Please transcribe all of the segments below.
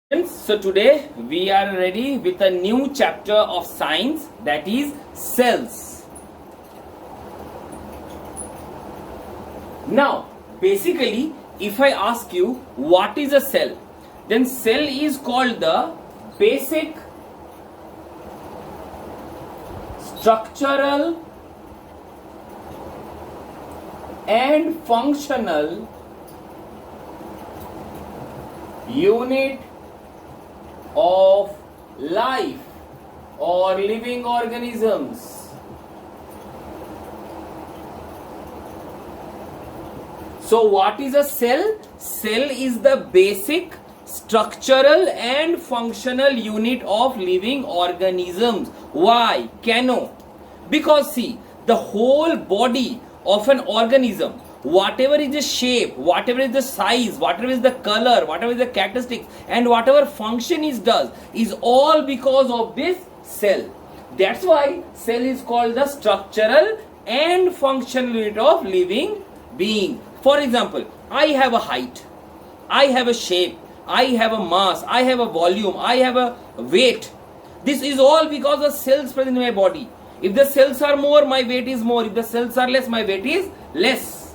So today we are ready with a new chapter of science, that is cells. Now basically if I ask you what is a cell, then cell is called the basic structural and functional unit of life or living organisms. So what is a cell? Cell is the basic structural and functional unit of living organisms. Why? Cano? Because see, the whole body of an organism, whatever is the shape, whatever is the size, whatever is the color, whatever is the characteristics, and whatever function it does, is all because of this cell. That's why cell is called the structural and functional unit of living being. For example, I have a height, I have a shape, I have a mass, I have a volume, I have a weight. This is all because of cells present in my body. If the cells are more, my weight is more. If the cells are less, my weight is less.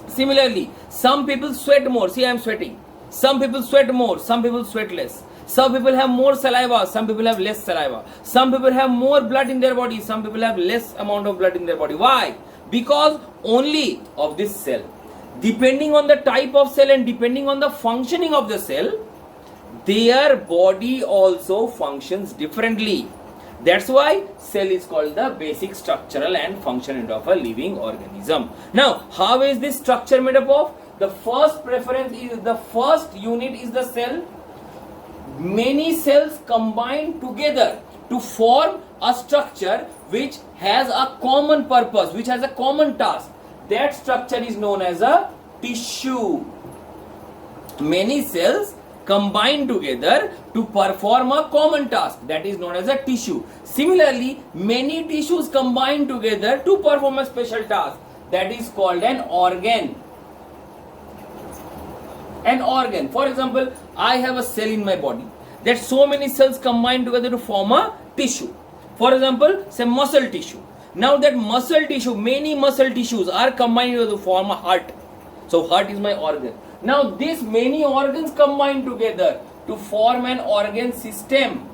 Similarly, some people sweat more. See, I am sweating. Some people sweat more. Some people sweat less. Some people have more saliva. Some people have less saliva. Some people have more blood in their body. Some people have less amount of blood in their body. Why? Because only of this cell. Depending on the type of cell and depending on the functioning of the cell, their body also functions differently. That's why cell is called the basic structural and functional unit of a living organism. Now, how is this structure made up of? The first preference is the first unit is the cell. Many cells combine together to form a structure which has a common purpose, which has a common task. That structure is known as a tissue. Many cells combine together to perform a common task, that is known as a tissue. Similarly, many tissues combine together to perform a special task, that is called an organ. An organ. For example, I have a cell in my body. That so many cells combine together to form a tissue. For example, say muscle tissue. Now that muscle tissue, many muscle tissues are combined to form a heart. So heart is my organ. Now these many organs combine together to form an organ system.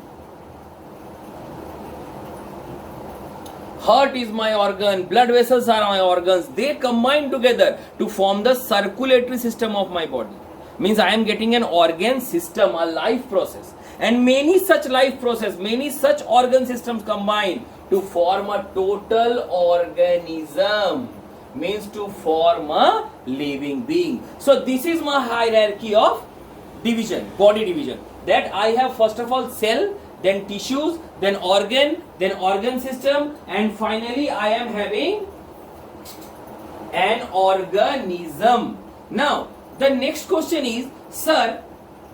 Heart is my organ, blood vessels are my organs. They combine together to form the circulatory system of my body. Means I am getting an organ system, a life process. And many such life process, many such organ systems combine to form a total organism. Means to form a living being. So this is my hierarchy of division, body division. That I have first of all cell, then tissues, then organ system, and finally I am having an organism. Now the next question is, sir,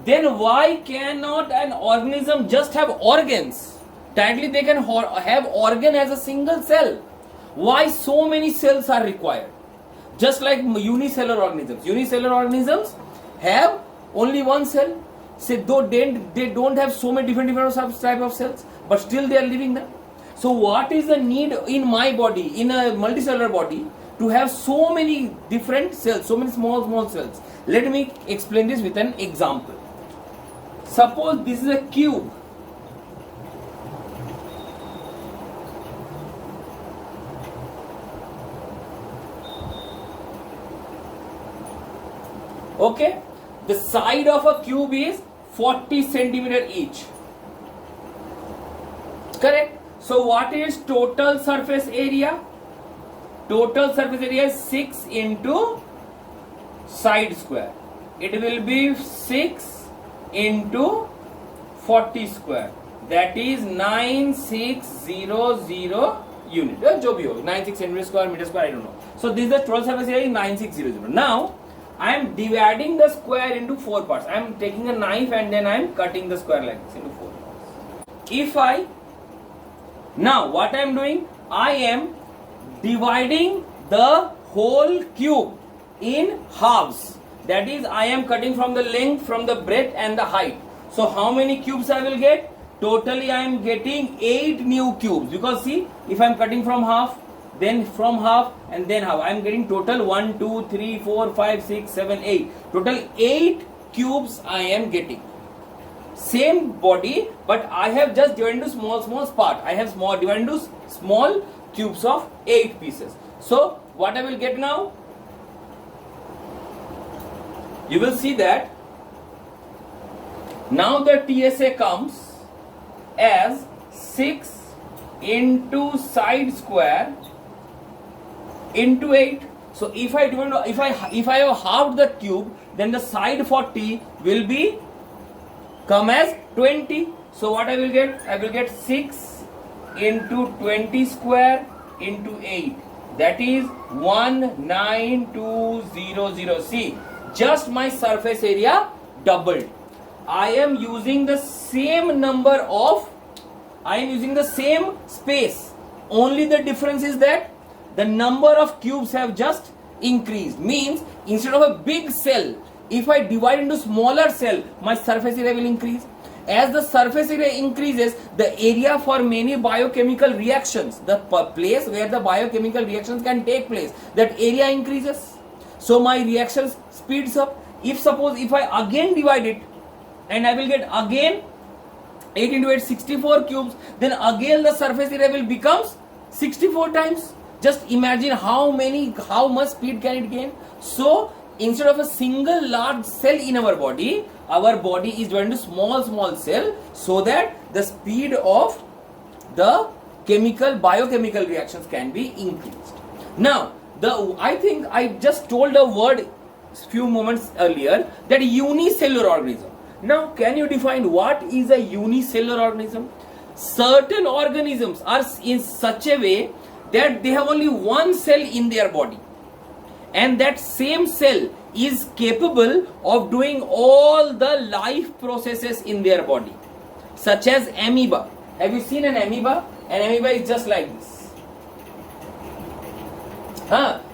then why cannot an organism just have organs? Directly they can have organ as a single cell. Why so many cells are required? Just like unicellular organisms. Unicellular organisms have only one cell. Say though they don't have so many different type of cells, but still they are living there. So what is the need in my body, in a multicellular body, to have so many different cells, so many small cells? Let me explain this with an example. Suppose this is a cube. Okay, the side of a cube is 40 centimeter each. Correct? So what is total surface area? Total surface area is 6 into side square. It will be 6 into 40 square. That is 9600 unit. जो भी हो, 96 centimeter square, meter square, I don't know. So this is the total surface area is 9600. Now I am dividing the square into 4 parts. I am taking a knife and then I am cutting the square like this into 4 parts. Now what I am doing? I am dividing the whole cube in halves. That is, I am cutting from the length, from the breadth and the height. So how many cubes I will get? Totally I am getting 8 new cubes, because see, if I am cutting from half, then from half, and then half, I am getting total 1, 2, 3, 4, 5, 6, 7, 8. Total 8 cubes I am getting. Same body, but I have just divided into small part. I have divided into small cubes of 8 pieces. So what I will get now? You will see that now the TSA comes as 6 into side square into 8. So if I have halved the cube, then the side 40 will be come as 20. So what I will get? I will get 6 into 20 square into 8. That is 19200. See, just my surface area doubled. I am using the same number of, I am using the same space. Only the difference is that the number of cubes have just increased. Means instead of a big cell, if I divide into smaller cell, my surface area will increase. As the surface area increases, the area for many biochemical reactions, the place where the biochemical reactions can take place, that area increases. So my reactions speeds up. If I again divide it, and I will get again 8 into 8, 64 cubes, then again the surface area will become 64 times. Just imagine how much speed can it gain. So instead of a single large cell in our body is divided into small cell, so that the speed of the biochemical reactions can be increased. Now, I think I just told a word few moments earlier, that unicellular organism. Now, can you define what is a unicellular organism? Certain organisms are in such a way that they have only one cell in their body, and that same cell is capable of doing all the life processes in their body, such as amoeba. Have you seen an amoeba? An amoeba is just like this.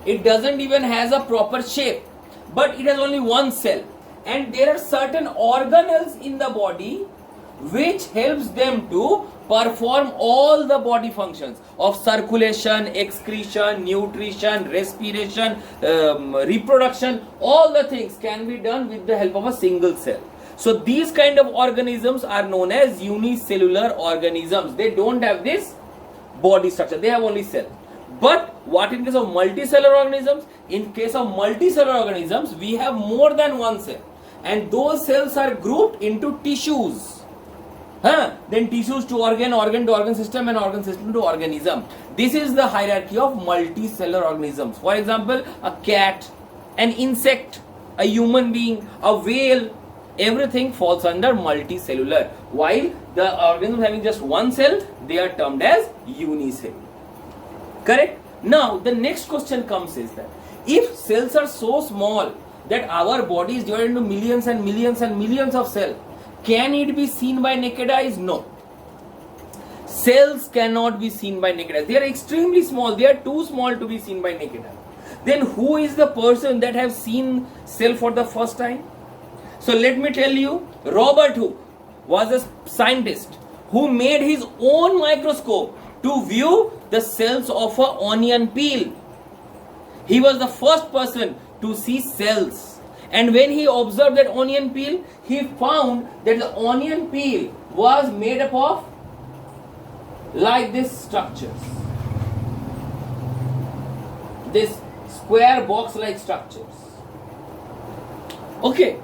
It doesn't even has a proper shape, but it has only one cell. And there are certain organelles in the body which helps them to perform all the body functions of circulation, excretion, nutrition, respiration, reproduction. All the things can be done with the help of a single cell. So these kind of organisms are known as unicellular organisms. They don't have this body structure, they have only cell. But what in case of multicellular organisms? In case of multicellular organisms, we have more than one cell, and those cells are grouped into tissues. Then tissues to organ, organ to organ system, and organ system to organism. This is the hierarchy of multicellular organisms. For example, a cat, an insect, a human being, a whale, everything falls under multicellular. While the organisms having just one cell, they are termed as unicellular. Correct? Now, the next question comes is that if cells are so small that our body is divided into millions and millions and millions of cells, can it be seen by naked eyes? No. Cells cannot be seen by naked eyes. They are extremely small. They are too small to be seen by naked eye. Then who is the person that have seen cell for the first time? So let me tell you, Robert Hooke was a scientist who made his own microscope to view the cells of an onion peel. He was the first person to see cells. And when he observed that onion peel, he found that the onion peel was made up of like this structures. This square box like structures. Okay.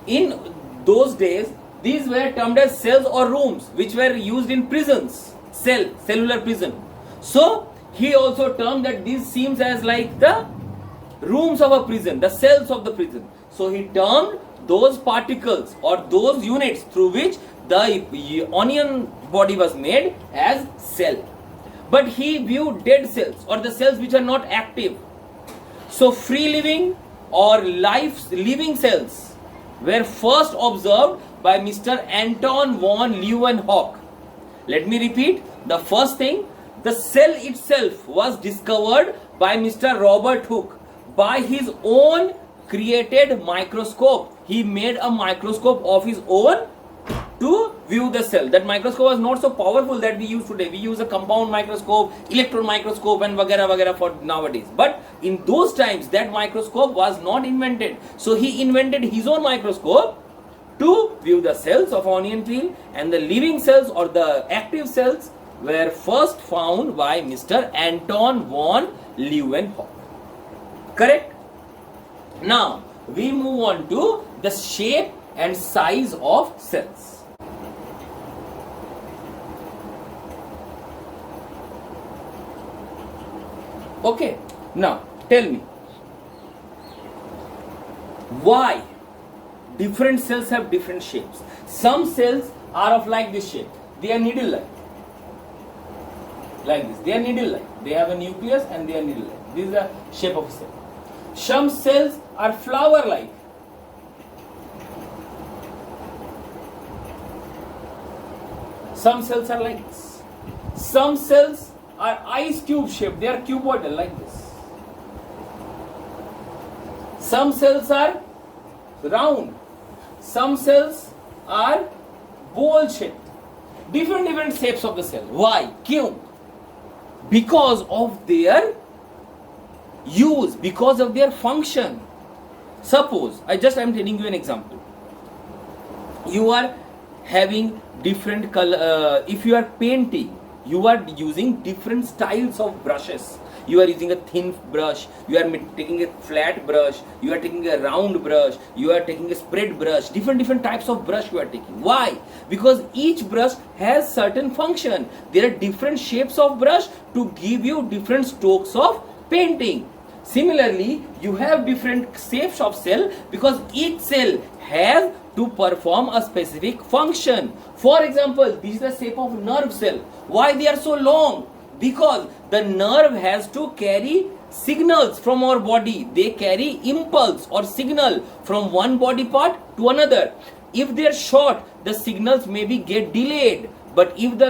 In those days, these were termed as cells or rooms, which were used in prisons. Cellular prison. So he also termed that these seems as like the rooms of a prison, the cells of the prison. So he termed those particles or those units through which the onion body was made as cell. But he viewed dead cells or the cells which are not active. So free living or living cells were first observed by Mr. Anton von Leeuwenhoek. Let me repeat. The first thing, the cell itself was discovered by Mr. Robert Hooke by his own created microscope. He made a microscope of his own to view the cell. That microscope was not so powerful that we use today. We use a compound microscope, electron microscope and vagara for nowadays. But in those times that microscope was not invented. So he invented his own microscope to view the cells of onion peel, and the living cells or the active cells were first found by Mr. Anton von Leeuwenhoek. Correct? Now we move on to the shape and size of cells. Okay, now tell me, why different cells have different shapes? Some cells are of like this shape. They are needle-like. Like this. They are needle-like. They have a nucleus and they are needle-like. This is the shape of a cell. Some cells are flower-like. Some cells are like this. Some cells are ice cube shaped. They are cuboidal like this. Some cells are round. Some cells are bowl shaped. Different shapes of the cell. Why? Kyun? Because of their use, because of their function. Suppose, I am telling you an example. You are having different color, if you are painting, you are using different styles of brushes. You are using a thin brush, you are taking a flat brush, you are taking a round brush, you are taking a spread brush. Different types of brush you are taking. Why? Because each brush has certain function. There are different shapes of brush to give you different strokes of painting. Similarly, you have different shapes of cell because each cell has to perform a specific function. For example, this is the shape of nerve cell. Why they are so long? Because the nerve has to carry signals from our body. They carry impulse or signal from one body part to another. If they are short, the signals maybe get delayed. But if the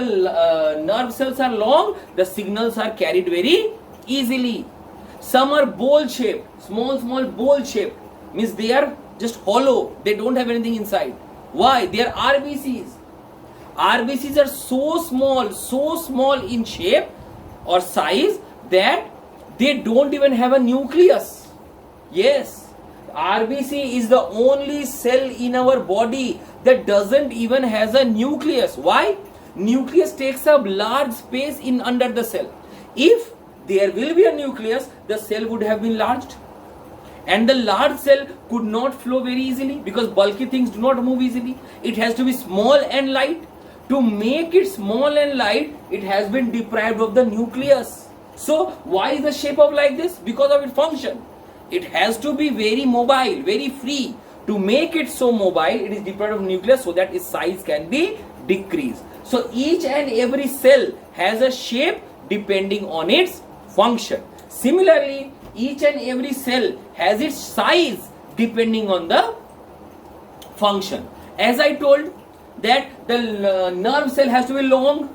nerve cells are long, the signals are carried very easily. Some are bowl shaped, small bowl shaped. Means they are just hollow. They don't have anything inside. Why? They are RBCs. RBCs are so small in shape or size that they don't even have a nucleus. Yes, RBC is the only cell in our body that doesn't even has a nucleus. Why? Nucleus takes up large space in under the cell. If there will be a nucleus, the cell would have been enlarged. And the large cell could not flow very easily because bulky things do not move easily. It has to be small and light. To make it small and light, it has been deprived of the nucleus. So why is the shape of like this? Because of its function. It has to be very mobile, very free. To make it so mobile, it is deprived of nucleus so that its size can be decreased. So each and every cell has a shape depending on its function. Similarly, each and every cell has its size depending on the function. As I told that the nerve cell has to be long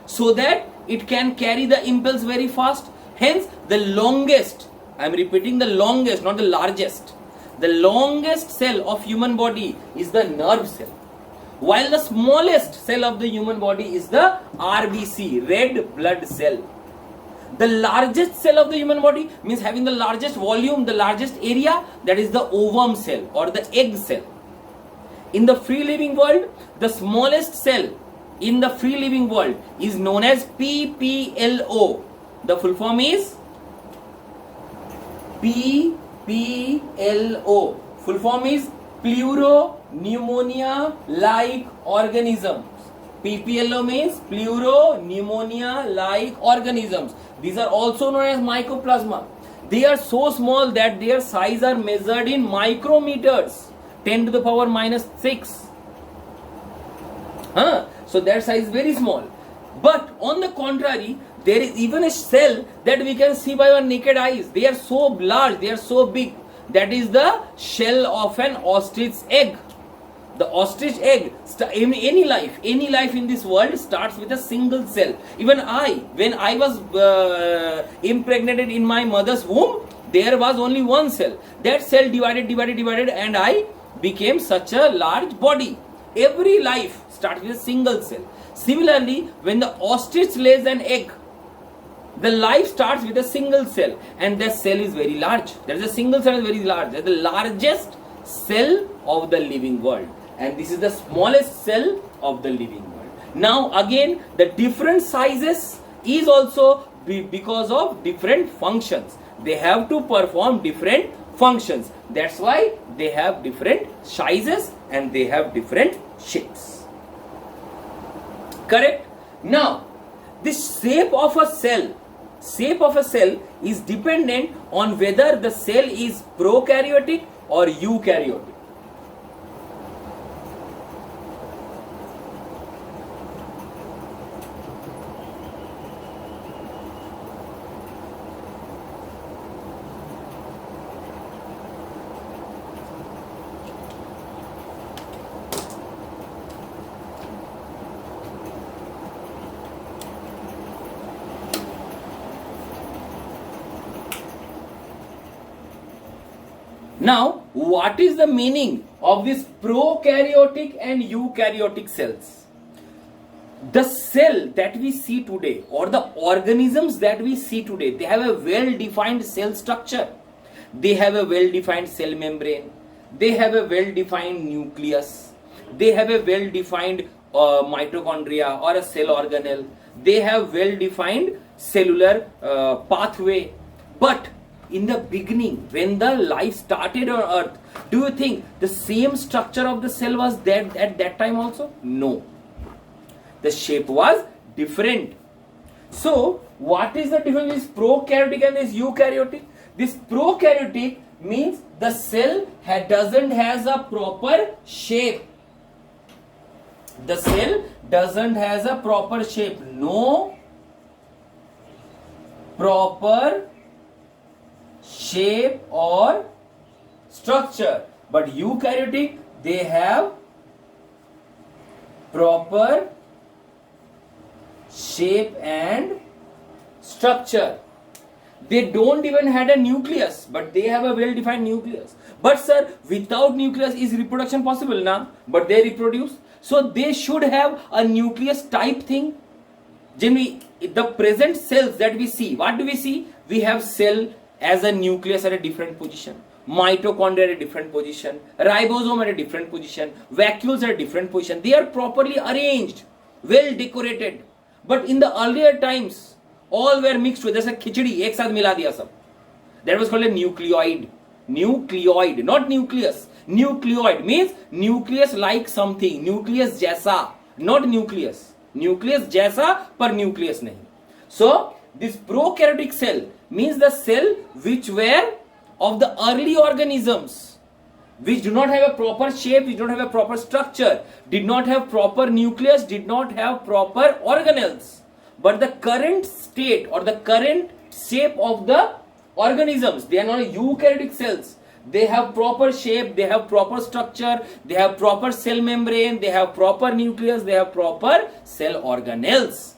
so that it can carry the impulse very fast. Hence the longest, I am repeating, the longest, not the largest. The longest cell of human body is the nerve cell, while the smallest cell of the human body is the RBC, red blood cell. The largest cell of the human body means having the largest volume, the largest area, that is the ovum cell or the egg cell. In the free living world, the smallest cell in the free living world is known as PPLO. The full form is PPLO. Full form is Pleuropneumonia-like organisms. PPLO means Pleuropneumonia-like organisms. These are also known as mycoplasma. They are so small that their size are measured in micrometers, 10 to the power minus 6. So their size is very small. But on the contrary, there is even a cell that we can see by our naked eyes. They are so large, they are so big. That is the shell of an ostrich egg. The ostrich egg, any life in this world starts with a single cell. Even when I was impregnated in my mother's womb, there was only one cell. That cell divided and I became such a large body. Every life starts with a single cell. Similarly, when the ostrich lays an egg, the life starts with a single cell, and that cell is very large. There is a single cell is very large. That is the largest cell of the living world, and this is the smallest cell of the living world. Now again, the different sizes is also because of different functions. They have to perform different functions. That's why they have different sizes and they have different shapes. Correct? Now, this shape of a cell is dependent on whether the cell is prokaryotic or eukaryotic. Now, what is the meaning of this prokaryotic and eukaryotic cells? The cell that we see today, or the organisms that we see today, they have a well-defined cell structure. They have a well-defined cell membrane. They have a well-defined nucleus. They have a well-defined mitochondria or a cell organelle. They have well-defined cellular pathway. But in the beginning, when the life started on earth, do you think the same structure of the cell was there at that time also? No. The shape was different. So, what is the difference between prokaryotic and this eukaryotic? This prokaryotic means the cell doesn't has a proper shape. The cell doesn't has a proper shape. No proper shape or structure. But eukaryotic, they have proper shape and structure. They don't even had a nucleus, but they have a well-defined nucleus. But sir, without nucleus is reproduction possible now? But they reproduce. So they should have a nucleus type thing. Generally, the present cells that we see, what do we see? We have cell as a nucleus at a different position, mitochondria at a different position, ribosome at a different position, vacuoles at a different position. They are properly arranged, well decorated. But in the earlier times, all were mixed with, जैसे खिचड़ी एक साथ मिला दिया सब. That was called a nucleoid. Nucleoid, not nucleus. Nucleoid means nucleus like something. Nucleus जैसा, not nucleus. Nucleus जैसा पर nucleus नहीं. So this prokaryotic cell means the cell which were of the early organisms, which do not have a proper shape, which don't have a proper structure, did not have proper nucleus, did not have proper organelles. But the current state or the current shape of the organisms, they are not eukaryotic cells. They have proper shape, they have proper structure, they have proper cell membrane, they have proper nucleus, they have proper cell organelles.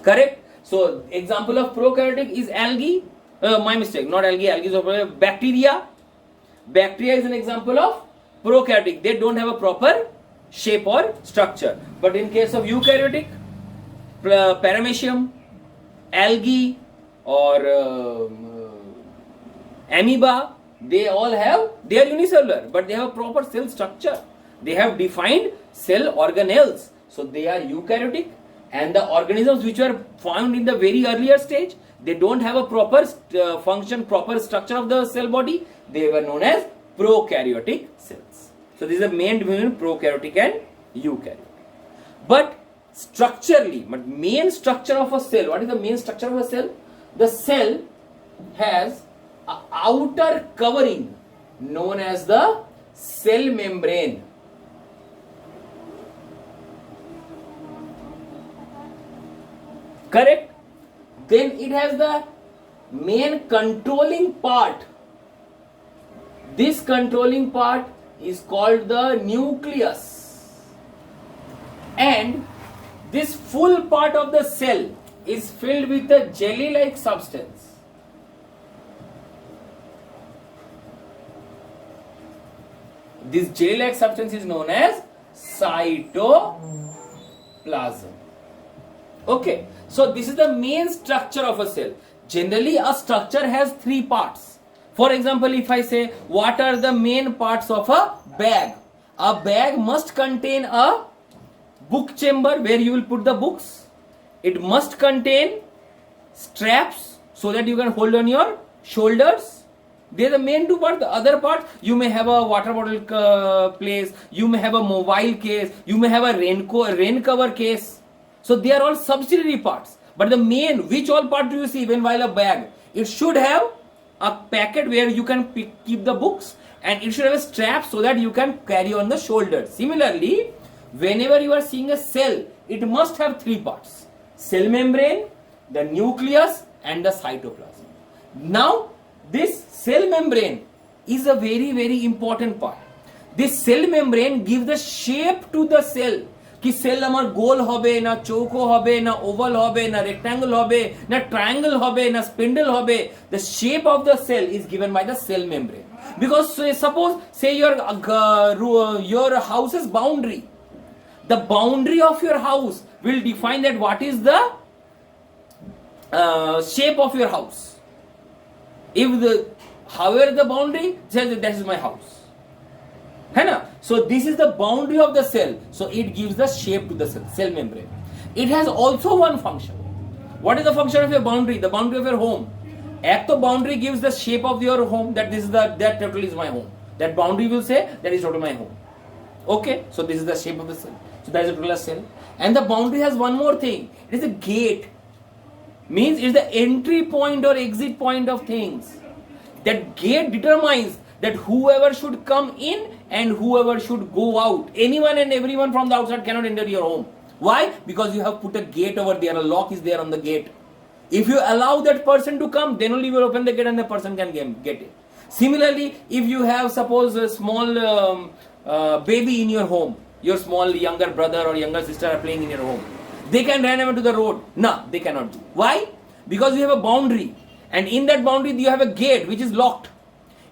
Correct? So, example of prokaryotic is algae. My mistake, not algae, algae is bacteria. Bacteria is an example of prokaryotic. They don't have a proper shape or structure. But in case of eukaryotic, paramecium, algae or amoeba, they are unicellular, but they have a proper cell structure. They have defined cell organelles. So they are eukaryotic. And the organisms which were found in the very earlier stage, they don't have a proper function, proper structure of the cell body. They were known as prokaryotic cells. So this is the main difference between prokaryotic and eukaryotic. But structurally, but main structure of a cell, what is the main structure of a cell? The cell has an outer covering known as the cell membrane. Correct? Then it has the main controlling part. This controlling part is called the nucleus. And this full part of the cell is filled with a jelly-like substance. This jelly-like substance is known as cytoplasm. Okay, so this is the main structure of a cell. Generally, a structure has three parts. For example, if I say, what are the main parts of a bag? A bag must contain a book chamber where you will put the books. It must contain straps so that you can hold on your shoulders. They are the main two parts. The other part, you may have a water bottle place, you may have a mobile case, you may have a rain cover case. So they are all subsidiary parts. But the main, which all part do you see even while a bag? It should have a packet where you can keep the books, and it should have a strap so that you can carry on the shoulders. Similarly, whenever you are seeing a cell, it must have three parts: cell membrane, the nucleus, and the cytoplasm. Now, this cell membrane is a very, very important part. This cell membrane gives the shape to the cell. कि cell আমার গোল হবে না চৌকো হবে না oval হবে না rectangle হবে না triangle হবে না spindle হবে. The shape of the cell is given by the cell membrane. Because suppose say your house's boundary, the boundary of your house will define that what is the shape of your house. If however the boundary says that is my house. So this is the boundary of the cell. So it gives the shape to the cell membrane. It has also one function. What is the function of your boundary? The boundary of your home. The boundary gives the shape of your home, that total is my home. That boundary will say that is total my home. Okay, so this is the shape of the cell. So that is a total cell. And the boundary has one more thing. It is a gate. Means it is the entry point or exit point of things. That gate determines that whoever should come in and whoever should go out. Anyone and everyone from the outside cannot enter your home. Why? Because you have put a gate over there, a lock is there on the gate. If you allow that person to come, then only you will open the gate and the person can get it. Similarly, if you have suppose a small baby in your home, your small younger brother or younger sister are playing in your home, they can run away to the road. No, they cannot do. Why? Because you have a boundary, and in that boundary you have a gate which is locked.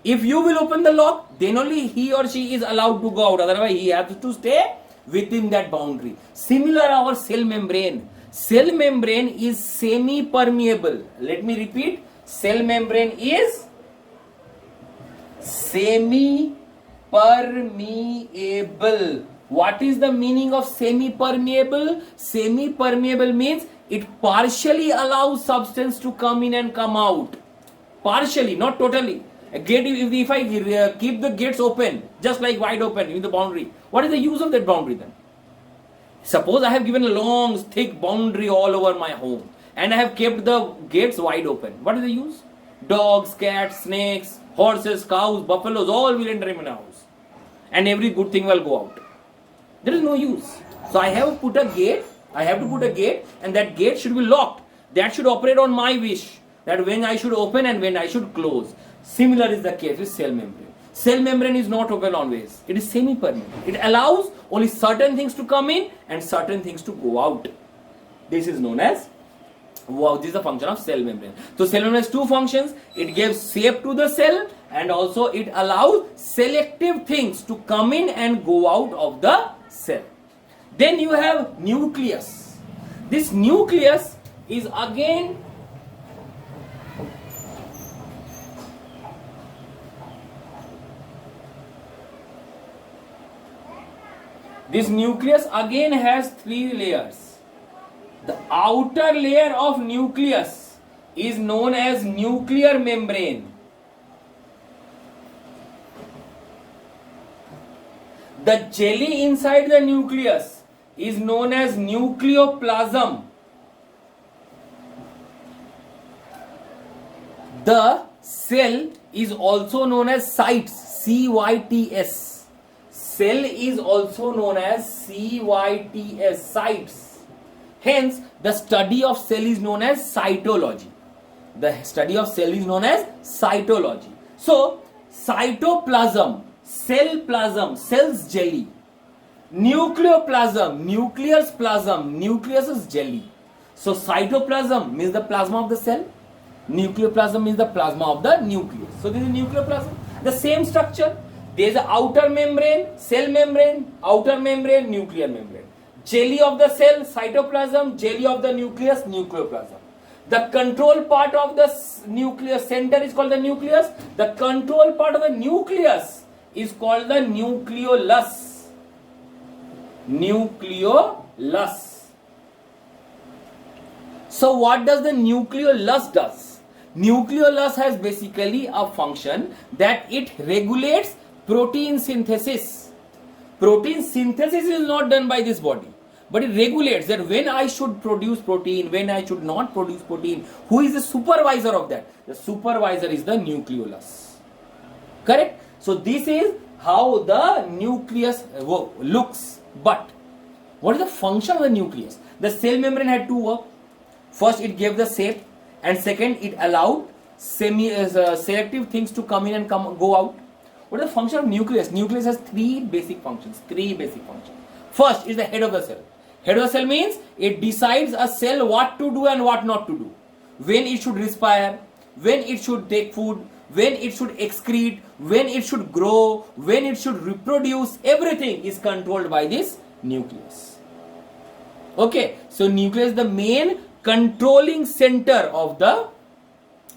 If you will open the lock, then only he or she is allowed to go out. Otherwise, he has to stay within that boundary. Similar, our cell membrane. Cell membrane is semi-permeable. Let me repeat. Cell membrane is semi-permeable. What is the meaning of semi-permeable? Semi-permeable means it partially allows substance to come in and come out. Partially, not totally. A gate, if I keep the gates open, just like wide open in the boundary, what is the use of that boundary then? Suppose I have given a long, thick boundary all over my home, and I have kept the gates wide open. What is the use? Dogs, cats, snakes, horses, cows, buffaloes, all will enter in my house, and every good thing will go out. There is no use. So I have to put a gate, and that gate should be locked. That should operate on my wish, that when I should open and when I should close. Similar is the case with cell membrane. Cell membrane is not open always. It is semi-permeable. It allows only certain things to come in and certain things to go out. This is known as, this is the function of cell membrane. So cell membrane has two functions. It gives shape to the cell, and also it allows selective things to come in and go out of the cell. Then you have nucleus. This nucleus is again has three layers. The outer layer of nucleus is known as nuclear membrane. The jelly inside the nucleus is known as nucleoplasm. The cell is also known as cytes, C-Y-T-S. Cell is also known as CYTS, cytes. Hence, the study of cell is known as cytology. The study of cell is known as cytology. So, cytoplasm, cell plasm, cell's jelly. Nucleoplasm, nucleus plasm, nucleus is jelly. So, cytoplasm means the plasma of the cell. Nucleoplasm means the plasma of the nucleus. So, this is nucleoplasm. The same structure. There is a outer membrane, cell membrane, outer membrane, nuclear membrane. Jelly of the cell, cytoplasm, jelly of the nucleus, nucleoplasm. The control part of the nucleus center is called the nucleus. The control part of the nucleus is called the nucleolus. Nucleolus. So what does the nucleolus does? Nucleolus has basically a function that it regulates protein synthesis. Protein synthesis is not done by this body, but it regulates that when I should produce protein, when I should not produce protein. Who is the supervisor of that? The supervisor is the nucleolus. Correct? So this is how the nucleus looks. But what is the function of the nucleus? The cell membrane had two work. First, it gave the shape, and second, it allowed selective things to come in and go out. What is the function of nucleus? Nucleus has three basic functions. First is the head of the cell. Head of the cell means it decides a cell what to do and what not to do. When it should respire, when it should take food, when it should excrete, when it should grow, when it should reproduce, everything is controlled by this nucleus. Okay, so nucleus is the main controlling center of the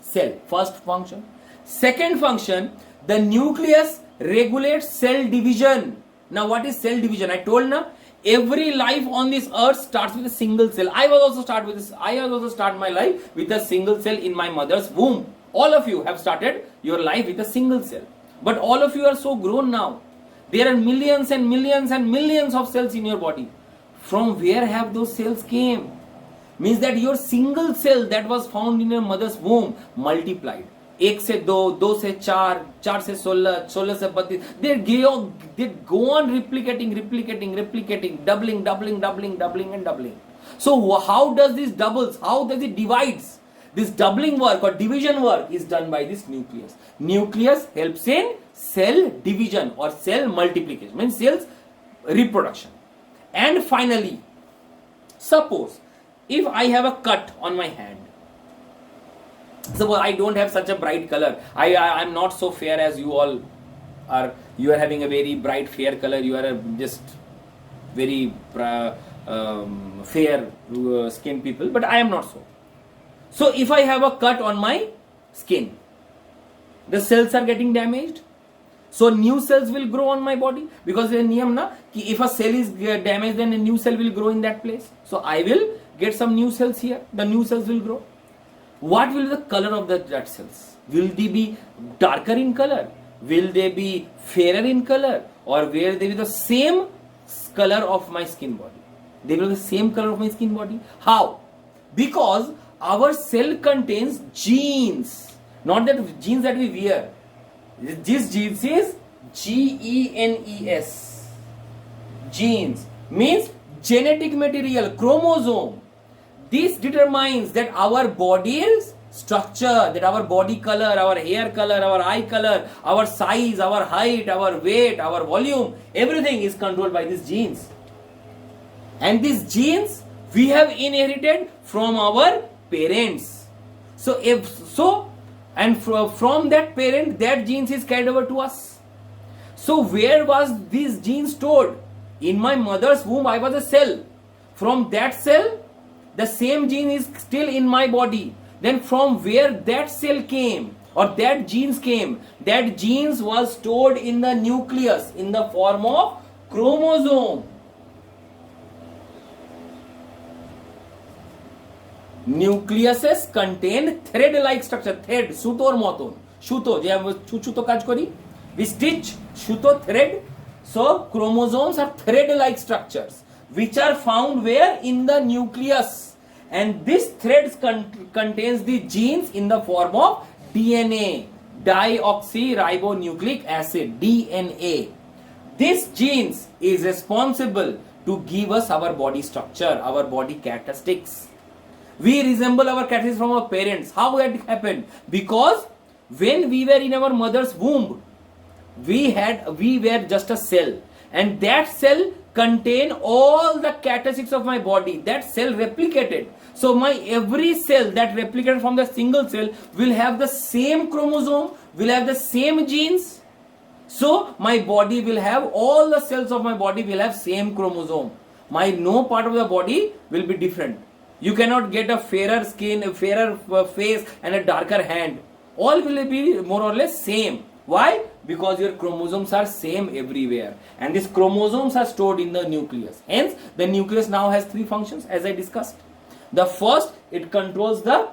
cell. First function. Second function, the nucleus regulates cell division. Now what is cell division? I told now, every life on this earth starts with a single cell. I was also start my life with a single cell in my mother's womb. All of you have started your life with a single cell. But all of you are so grown now. There are millions and millions and millions of cells in your body. From where have those cells came? Means that your single cell that was found in your mother's womb multiplied. 1 से 2, 2 से 4, 4 से 16, 16 से 32. They go on replicating, doubling and doubling. So how does this doubles? How does it divides? This doubling work or division work is done by this nucleus. Nucleus helps in cell division or cell multiplication, means cells reproduction. And finally, suppose if I have a cut on my hand. Suppose I don't have such a bright color. I'm not so fair as you all are. You are having a very bright fair color. You are just very fair skin people, but I am not so. So if I have a cut on my skin, the cells are getting damaged. So new cells will grow on my body, because there is a niyam na ki if a cell is damaged, then a new cell will grow in that place. So I will get some new cells here. The new cells will grow. What will be the color of that cells? Will they be darker in color? Will they be fairer in color? Or will they be the same color of my skin body? They will be the same color of my skin body. How? Because our cell contains genes. Not that genes that we wear. This genes is genes. Genes means genetic material, chromosome. This determines that our body's structure, that our body color, our hair color, our eye color, our size, our height, our weight, our volume, everything is controlled by these genes. And these genes we have inherited from our parents. So from that parent, that genes is carried over to us. So where was these genes stored? In my mother's womb, I was a cell. From that cell, the same gene is still in my body. Then from where that cell came or that genes came, that genes was stored in the nucleus in the form of chromosome. Nucleuses contain thread-like structure. Thread, sutor moton. Shuto, je am chuto kaj kori. We stitch shuto thread. So chromosomes are thread-like structures, which are found where? In the nucleus. And this threads contains the genes in the form of DNA, deoxyribonucleic acid, DNA. This genes is responsible to give us our body structure, our body characteristics. We resemble our characteristics from our parents. How that happened? Because when we were in our mother's womb, we were just a cell, and that cell contained all the characteristics of my body. That cell replicated. So my every cell that replicated from the single cell will have the same chromosome, will have the same genes. So my body will have, all the cells of my body will have same chromosome. My no part of the body will be different. You cannot get a fairer skin, a fairer face and a darker hand. All will be more or less same. Why? Because your chromosomes are same everywhere, and these chromosomes are stored in the nucleus. Hence the nucleus now has three functions, as I discussed. The first, it controls the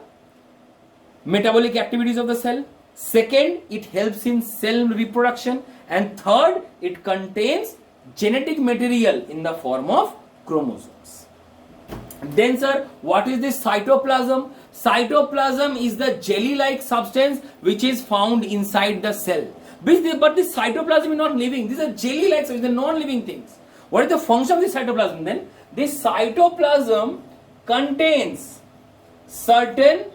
metabolic activities of the cell. Second, it helps in cell reproduction. And third, it contains genetic material in the form of chromosomes. Then sir, what is this cytoplasm? Cytoplasm is the jelly-like substance which is found inside the cell. But this cytoplasm is not living. These are jelly-like substances, they are non-living things. What is the function of this cytoplasm then? This cytoplasm contains certain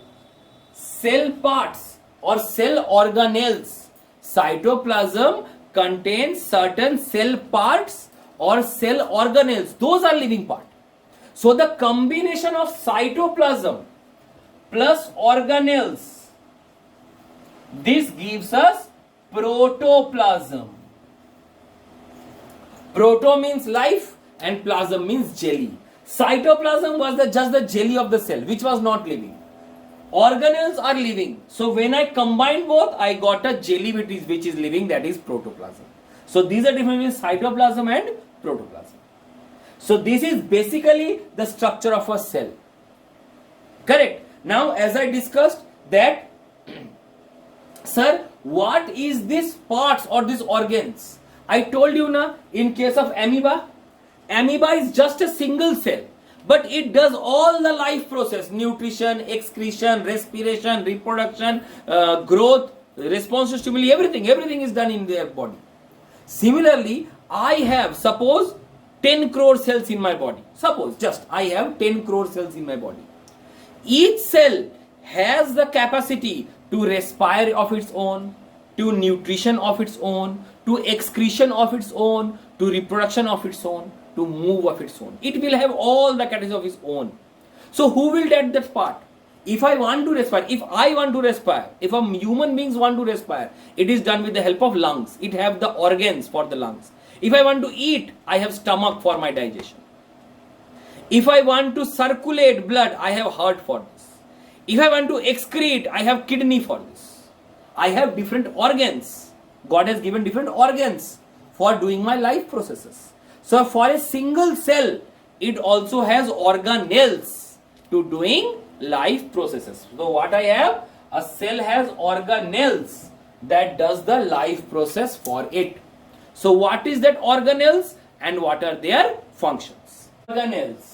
cell parts or cell organelles. Cytoplasm contains certain cell parts or cell organelles. Those are living part. So the combination of cytoplasm plus organelles, this gives us protoplasm. Proto means life and plasm means jelly. Cytoplasm was just the jelly of the cell which was not living. Organelles are living. So when I combine both, I got a jelly which is living, that is protoplasm. So these are different between cytoplasm and protoplasm. So this is basically the structure of a cell. Correct. Now as I discussed that, sir, what is this parts or these organs? I told you na, in case of amoeba is just a single cell, but it does all the life process: nutrition, excretion, respiration, reproduction, growth, response to stimuli, everything is done in their body. Similarly, I have, suppose, 10 crore cells in my body. Suppose just I have 10 crore cells in my body. Each cell has the capacity to respire of its own, to nutrition of its own, to excretion of its own, to reproduction of its own, to move of its own. It will have all the capacities of its own. So who will take that part? If I want to respire, if a human beings want to respire, it is done with the help of lungs. It have the organs for the lungs. If I want to eat, I have stomach for my digestion. If I want to circulate blood, I have heart for this. If I want to excrete, I have kidney for this. I have different organs. God has given different organs for doing my life processes. So for a single cell, it also has organelles to doing life processes. So what I have? A cell has organelles that does the life process for it. So what is that organelles and what are their functions? Organelles.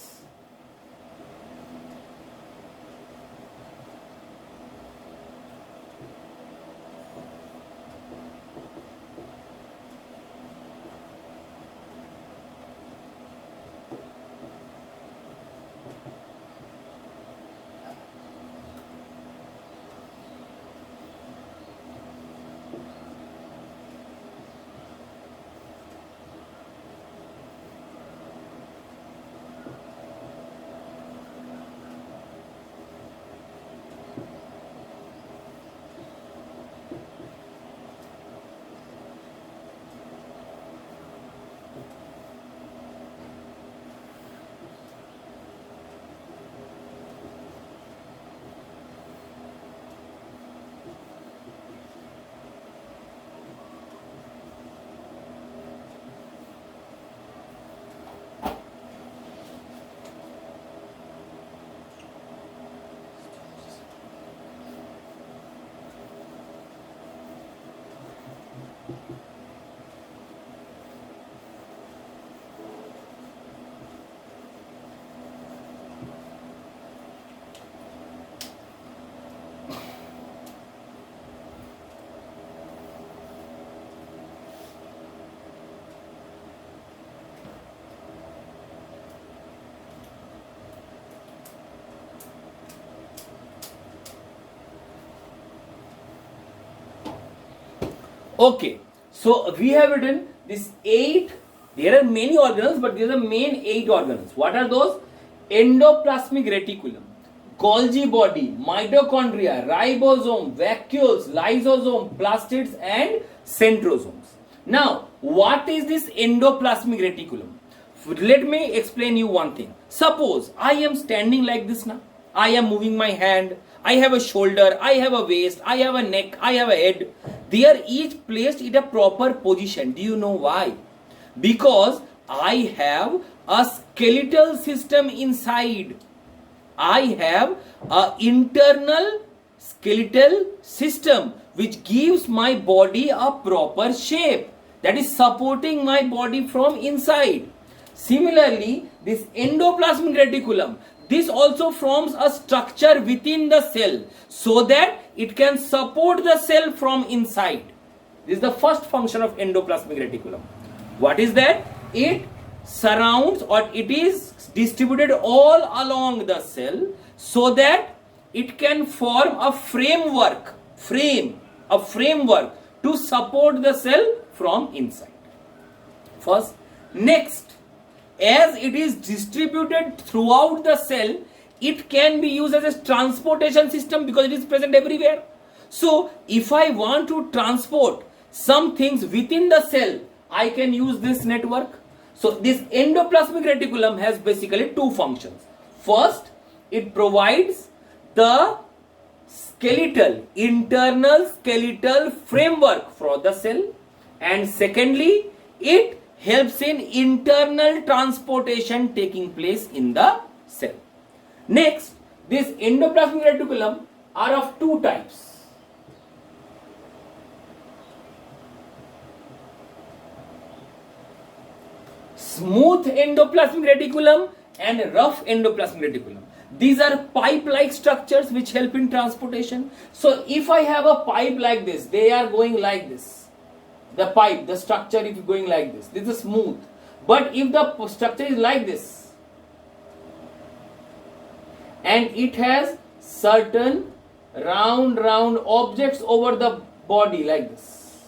Okay, so we have written this 8, there are many organelles, but these are main 8 organelles. What are those? Endoplasmic reticulum, Golgi body, mitochondria, ribosome, vacuoles, lysosome, plastids and centrosomes. Now, what is this endoplasmic reticulum? Let me explain you one thing. Suppose I am standing like this now. I am moving my hand. I have a shoulder. I have a waist. I have a neck. I have a head. They are each placed in a proper position. Do you know why? Because I have a skeletal system inside. I have an internal skeletal system which gives my body a proper shape, that is supporting my body from inside. Similarly, this endoplasmic reticulum, this also forms a structure within the cell so that it can support the cell from inside. This is the first function of endoplasmic reticulum. What is that? It surrounds, or it is distributed all along the cell so that it can form a framework to support the cell from inside. First, next, as it is distributed throughout the cell, it can be used as a transportation system because it is present everywhere. So, if I want to transport some things within the cell, I can use this network. So, this endoplasmic reticulum has basically two functions. First, it provides the internal skeletal framework for the cell, and secondly, it helps in internal transportation taking place in the cell. Next, this endoplasmic reticulum are of two types. Smooth endoplasmic reticulum and rough endoplasmic reticulum. These are pipe-like structures which help in transportation. So if I have a pipe like this, they are going like this. The pipe, the structure is going like this. This is smooth. But if the structure is like this, and it has certain round objects over the body like this,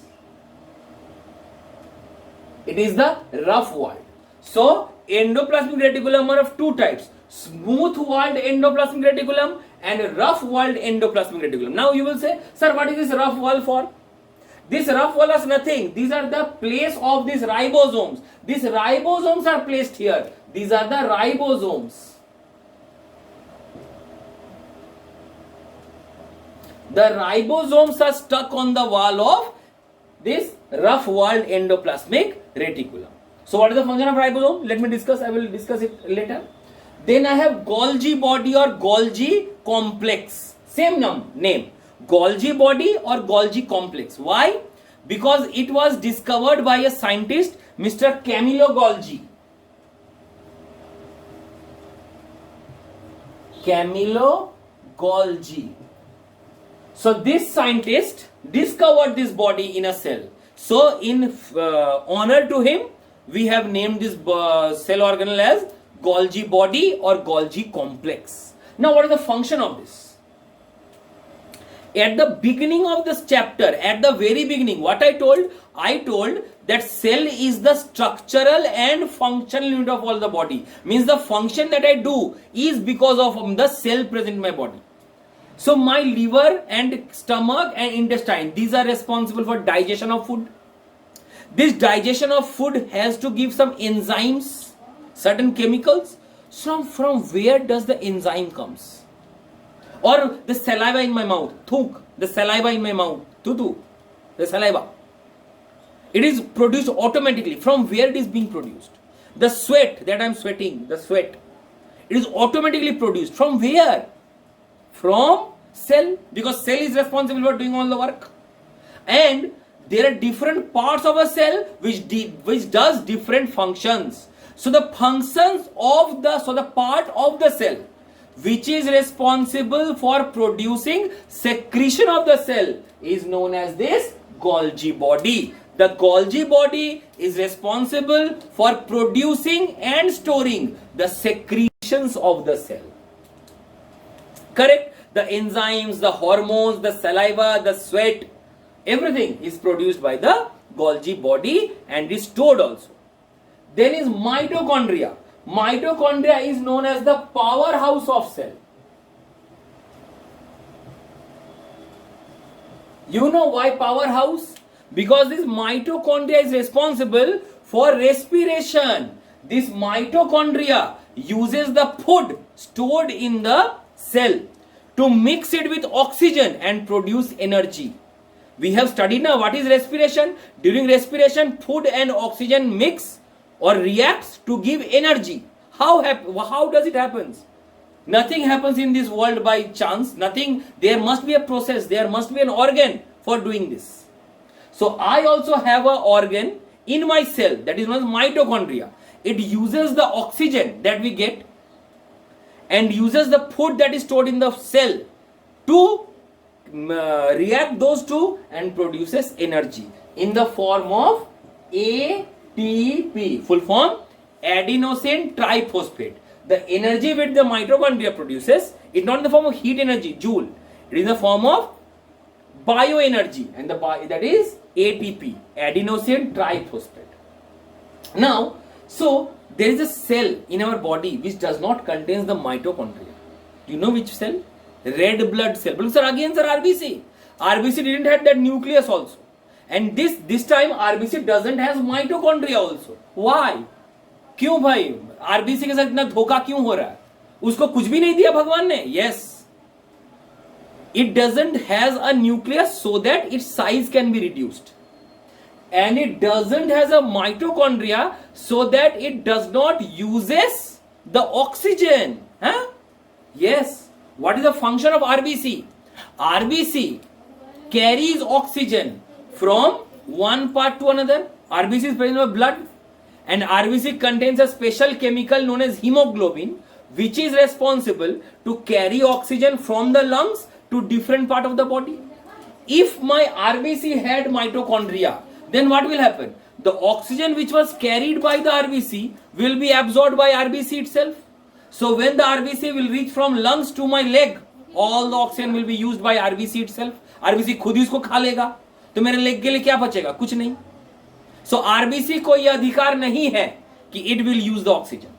it is the rough walled. So endoplasmic reticulum are of two types: smooth walled endoplasmic reticulum and rough walled endoplasmic reticulum. Now you will say, sir, what is this rough wall for? This rough wall is nothing. These are the place of these ribosomes. These ribosomes are placed here. These are the ribosomes. The ribosomes are stuck on the wall of this rough walled endoplasmic reticulum. So what is the function of ribosome? Let me discuss. I will discuss it later. Then I have Golgi body or Golgi complex. Same name. Golgi body or Golgi complex. Why? Because it was discovered by a scientist, Mr. Camillo Golgi. Camillo Golgi. So this scientist discovered this body in a cell. So in honor to him, we have named this cell organelle as Golgi body or Golgi complex. Now what is the function of this? At the beginning of this chapter, at the very beginning, what I told that cell is the structural and functional unit of all the body. Means the function that I do is because of the cell present in my body. So my liver and stomach and intestine, these are responsible for digestion of food. This digestion of food has to give some enzymes, certain chemicals. So from where does the enzyme comes? Or the saliva in my mouth, thuk, the saliva in my mouth, tutu, the saliva. It is produced automatically. From where it is being produced? The sweat that I am sweating, the sweat, it is automatically produced. From where? From cell, because cell is responsible for doing all the work. And there are different parts of a cell which does different functions. So the functions of the part of the cell which is responsible for producing secretion of the cell is known as this Golgi body. The Golgi body is responsible for producing and storing the secretions of the cell. Correct? The enzymes, the hormones, the saliva, the sweat, everything is produced by the Golgi body and is stored also. Then is mitochondria. Mitochondria is known as the powerhouse of cell. You know why powerhouse? Because this mitochondria is responsible for respiration. This mitochondria uses the food stored in the cell to mix it with oxygen and produce energy. We have studied now what is respiration. During respiration, food and oxygen mix or reacts to give energy. How does it happen? Nothing happens in this world by chance. Nothing. There must be a process. There must be an organ for doing this. So I also have an organ in my cell that is known as mitochondria. It uses the oxygen that we get and uses the food that is stored in the cell to react those two and produces energy in the form of ATP, full form adenosine triphosphate. The energy which the mitochondria produces is not in the form of heat energy, joule. It is in the form of bioenergy, and that is ATP, adenosine triphosphate. Now, so there is a cell in our body which does not contain the mitochondria. Do you know which cell? Red blood cell. But sir, again sir, RBC. RBC didn't have that nucleus also. And this time RBC doesn't have mitochondria also. Why? क्यों भाई? RBC के साथ इतना धोखा क्यों हो रहा है? उसको कुछ भी नहीं दिया भगवान ने? Yes. It doesn't has a nucleus so that its size can be reduced. And it doesn't has a mitochondria so that it does not uses the oxygen. Huh? Yes. What is the function of RBC? RBC carries oxygen from one part to another. RBC is present in the blood, and RBC contains a special chemical known as hemoglobin, which is responsible to carry oxygen from the lungs to different part of the body. If my RBC had mitochondria, then what will happen? The oxygen which was carried by the RBC will be absorbed by RBC itself. So when the RBC will reach from lungs to my leg, all the oxygen will be used by RBC itself. RBC खुद ही उसको खा लेगा, तो मेरे leg के लिए क्या बचेगा? कुछ नहीं. So RBC को यह अधिकार नहीं है कि it will use the oxygen.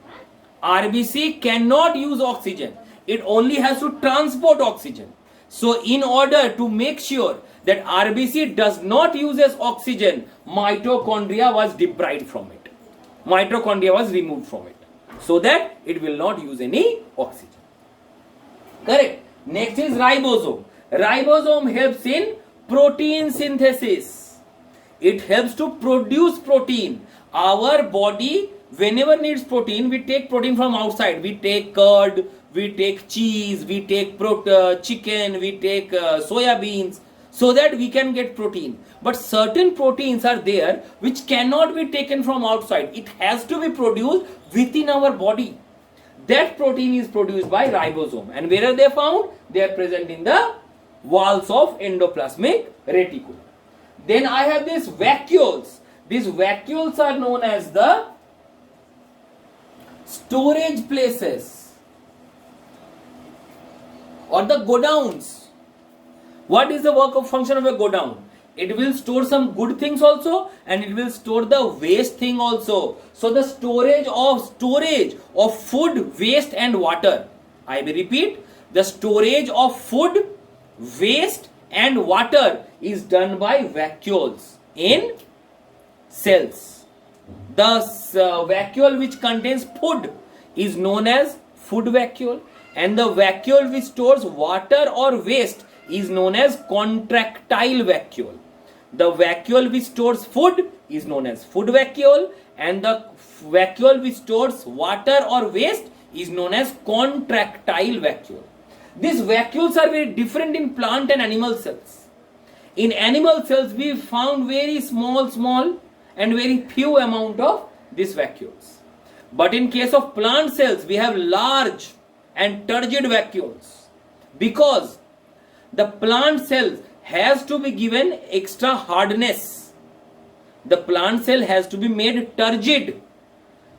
RBC cannot use oxygen. It only has to transport oxygen. So in order to make sure that RBC does not use oxygen, mitochondria was deprived from it. Mitochondria was removed from it, so that it will not use any oxygen. Correct. Next is ribosome. Ribosome helps in protein synthesis. It helps to produce protein. Our body, whenever needs protein, we take protein from outside. We take curd, we take cheese, we take chicken, we take soya beans, so that we can get protein. But certain proteins are there which cannot be taken from outside. It has to be produced within our body. That protein is produced by ribosome. And where are they found? They are present in the walls of endoplasmic reticulum. Then I have these vacuoles. These vacuoles are known as the storage places or the godowns. What is the work of function of a godown? It will store some good things also, and it will store the waste thing also. So the storage of food, waste and water. I will repeat, the storage of food, waste and water is done by vacuoles in cells. The vacuole which contains food is known as food vacuole, and the vacuole which stores water or waste is known as contractile vacuole. The vacuole which stores food is known as food vacuole, and the vacuole which stores water or waste is known as contractile vacuole. These vacuoles are very different in plant and animal cells. In animal cells, we found very small and very few amount of these vacuoles. But in case of plant cells, we have large and turgid vacuoles, because the plant cells has to be given extra hardness. The plant cell has to be made turgid.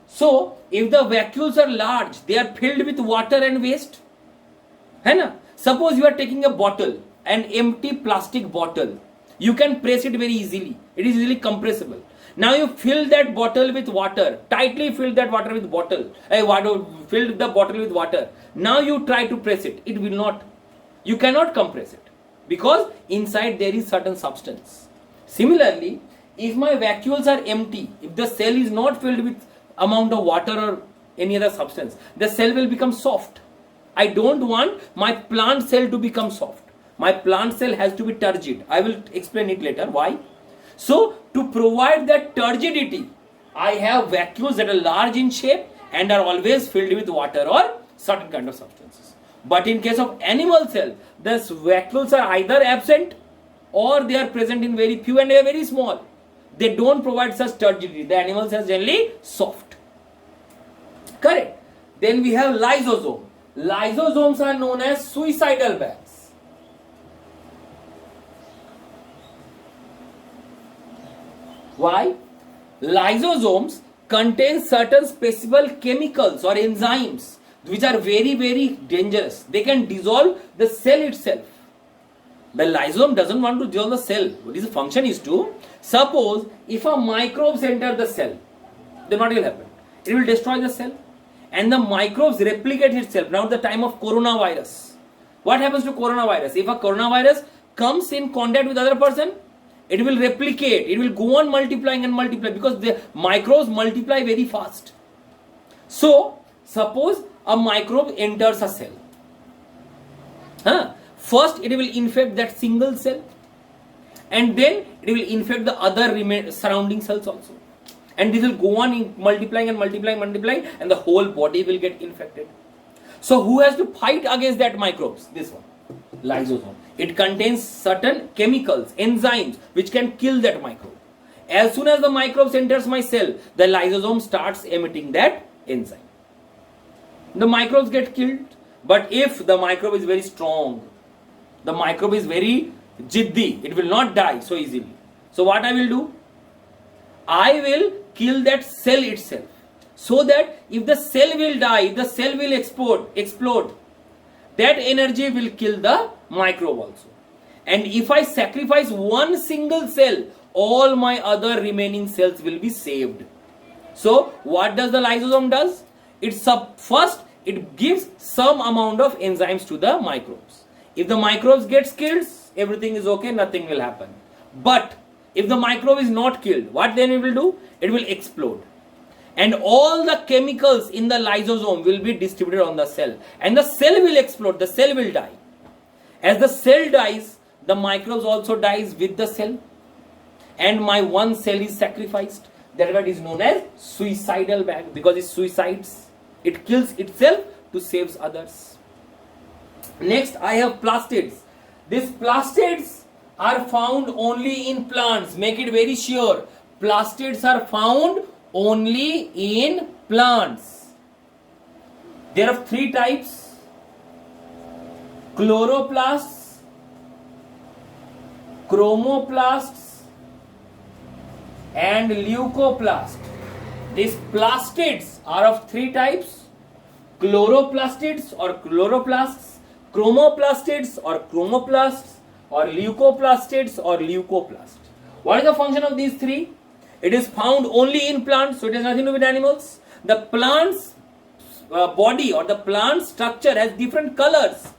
So if the vacuoles are large, they are filled with water and waste. है ना? Suppose you are taking a bottle, an empty plastic bottle. You can press it very easily. It is easily compressible. Now you fill that bottle with water. Tightly fill that water with bottle. Fill the bottle with water. Now you try to press it. It will not. You cannot compress it, because inside there is certain substance. Similarly, if my vacuoles are empty, if the cell is not filled with amount of water or any other substance, the cell will become soft. I don't want my plant cell to become soft. My plant cell has to be turgid. I will explain it later. Why? So, to provide that turgidity, I have vacuoles that are large in shape and are always filled with water or certain kind of substances. But in case of animal cell, the vacuoles are either absent or they are present in very few and they are very small. They don't provide such turgidity. The animal cells generally soft. Correct. Then we have lysosome. Lysosomes are known as suicidal bags. Why? Lysosomes contain certain specific chemicals or enzymes which are very, very dangerous. They can dissolve the cell itself. The lysosome doesn't want to dissolve the cell. What its function is to, suppose if a microbes enter the cell, then what will happen? It will destroy the cell and the microbes replicate itself. Now at the time of coronavirus, what happens to coronavirus? If a coronavirus comes in contact with other person, it will replicate, it will go on multiplying and multiply because the microbes multiply very fast. So, suppose a microbe enters a cell. First, it will infect that single cell and then it will infect the other surrounding cells also. And this will go on multiplying and multiplying and the whole body will get infected. So, who has to fight against that microbes? This one, lysosome. It contains certain chemicals, enzymes, which can kill that microbe. As soon as the microbes enters my cell, the lysosome starts emitting that enzyme. The microbes get killed. But if the microbe is very strong, the microbe is very jiddi, it will not die so easily. So what I will do? I will kill that cell itself. So that if the cell will die, the cell will explode, that energy will kill the microbe also. And if I sacrifice one single cell, all my other remaining cells will be saved. So what does the lysosome does? First it gives some amount of enzymes to the microbes. If the microbes gets killed, everything is okay, nothing will happen. But if the microbe is not killed, what then it will do? It will explode. And all the chemicals in the lysosome will be distributed on the cell. And the cell will explode, the cell will die. As the cell dies, the microbes also dies with the cell. And my one cell is sacrificed. That what is known as suicidal bag, because it suicides. It kills itself to save others. Next, I have plastids. These plastids are found only in plants. Make it very sure. Plastids are found only in plants. There are three types: chloroplasts, chromoplasts, and leucoplasts. These plastids are of three types: chloroplastids or chloroplasts, chromoplastids or chromoplasts, or leucoplastids or leucoplasts. What is the function of these three? It is found only in plants, so it has nothing to do with animals. The plant's body or the plant structure has different colors.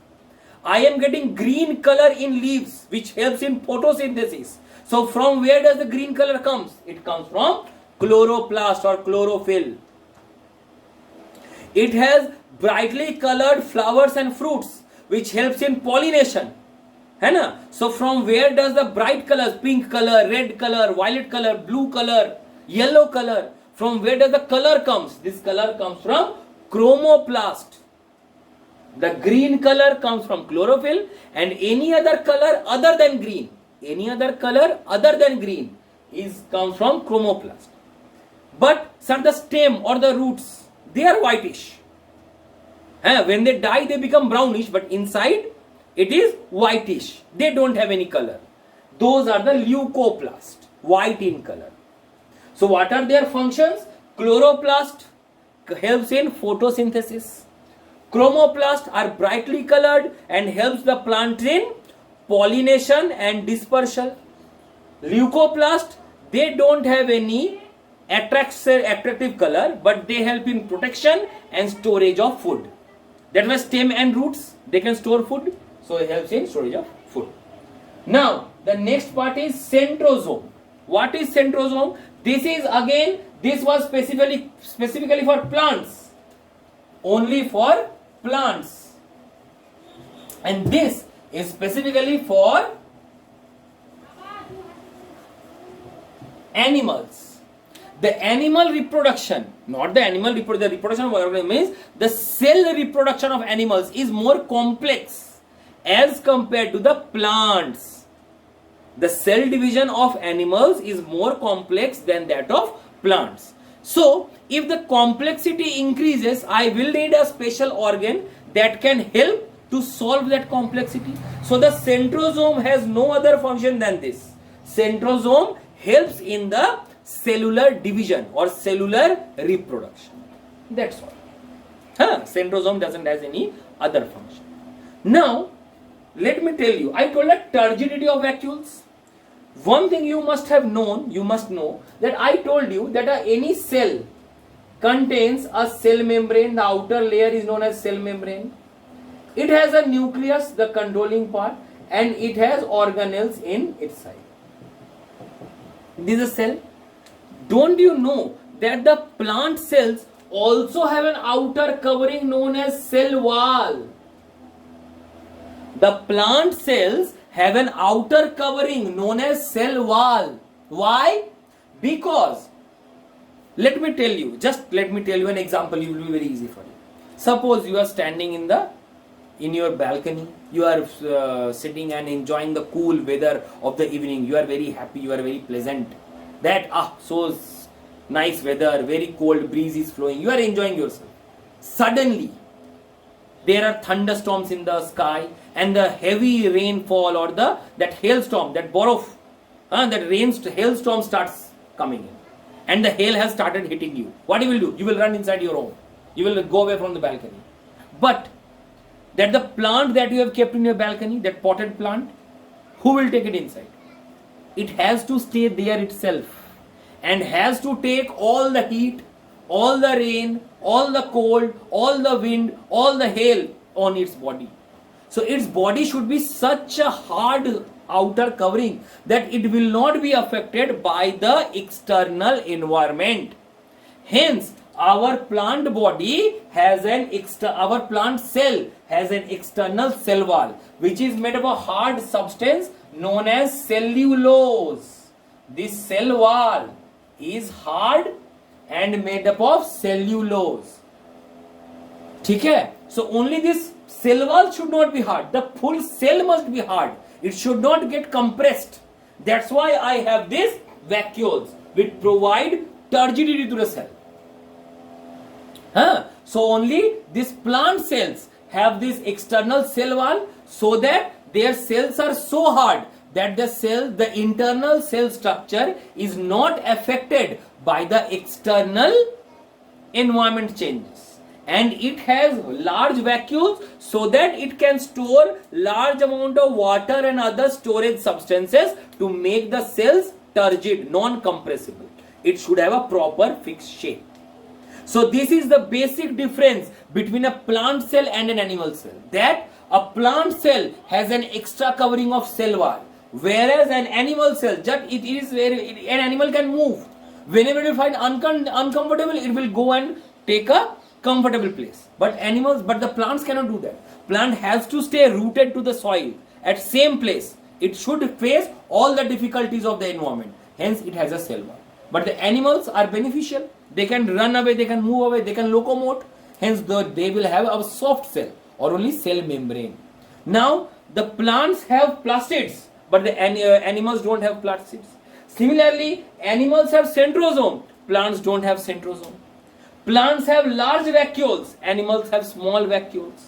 I am getting green color in leaves, which helps in photosynthesis. So from where does the green color comes? It comes from chloroplast or chlorophyll. It has brightly colored flowers and fruits, which helps in pollination. So from where does the bright colors, pink color, red color, violet color, blue color, yellow color, from where does the color comes? This color comes from chromoplast. The green color comes from chlorophyll, and any other color other than green, comes from chromoplast. But sir, the stem or the roots, they are whitish. When they die, they become brownish, but inside it is whitish. They don't have any color. Those are the leucoplast, white in color. So what are their functions? Chloroplast helps in photosynthesis. Chromoplast are brightly colored and helps the plant in pollination and dispersal. Leucoplast, they don't have any attractive color, but they help in protection and storage of food. That was stem and roots, they can store food, so it helps in storage of food. Now, The next part is centrosome. What is centrosome? This is again, this was specifically for plants. Only for plants. And this is specifically for animals. The animal reproduction, not the animal reproduction, the reproduction of organism means the cell reproduction of animals is more complex as compared to the plants. The cell division of animals is more complex than that of plants. So, if the complexity increases, I will need a special organ that can help to solve that complexity. So, the centrosome has no other function than this. Centrosome helps in the cellular division or cellular reproduction. That's all. Centrosome doesn't have any other function. Now, let me tell you, I told a turgidity of vacuoles. One thing you must know that I told you that any cell contains a cell membrane. The outer layer is known as cell membrane. It has a nucleus, the controlling part, and it has organelles in its side. This is a cell. Don't you know that the plant cells also have an outer covering known as cell wall? The plant cells have an outer covering known as cell wall. Why? Because, let me tell you an example. It will be very easy for you. Suppose you are standing in your balcony. You are sitting and enjoying the cool weather of the evening. You are very happy. You are very pleasant. That so nice weather, very cold breeze is flowing. You are enjoying yourself. Suddenly, there are thunderstorms in the sky, and the heavy rainfall or that hailstorm, that hailstorm starts coming in, and the hail has started hitting you. What you will do? You will run inside your home. You will go away from the balcony. But that the plant that you have kept in your balcony, that potted plant, who will take it inside? It has to stay there itself and has to take all the heat, all the rain, all the cold, all the wind, all the hail on its body. So its body should be such a hard outer covering that it will not be affected by the external environment. Hence, our plant body has our plant cell has an external cell wall, which is made of a hard substance known as cellulose. This cell wall is hard and made up of cellulose. Okay? So only this cell wall should not be hard. The full cell must be hard. It should not get compressed. That's why I have these vacuoles which provide turgidity to the cell. So only these plant cells have this external cell wall so that their cells are so hard that the internal cell structure is not affected by the external environment changes. And it has large vacuoles so that it can store large amount of water and other storage substances to make the cells turgid, non-compressible. It should have a proper fixed shape. So this is the basic difference between a plant cell and an animal cell. That a plant cell has an extra covering of cell wall, whereas an animal cell, an animal can move. Whenever it find uncomfortable, it will go and take a comfortable place. But the plants cannot do that. Plant has to stay rooted to the soil at same place. It should face all the difficulties of the environment. Hence, it has a cell wall. But the animals are beneficial. They can run away, they can move away, they can locomote. Hence, they will have a soft cell or only cell membrane. Now, the plants have plastids, but the animals don't have plastids. Similarly, animals have centrosome. Plants don't have centrosome. Plants have large vacuoles. Animals have small vacuoles.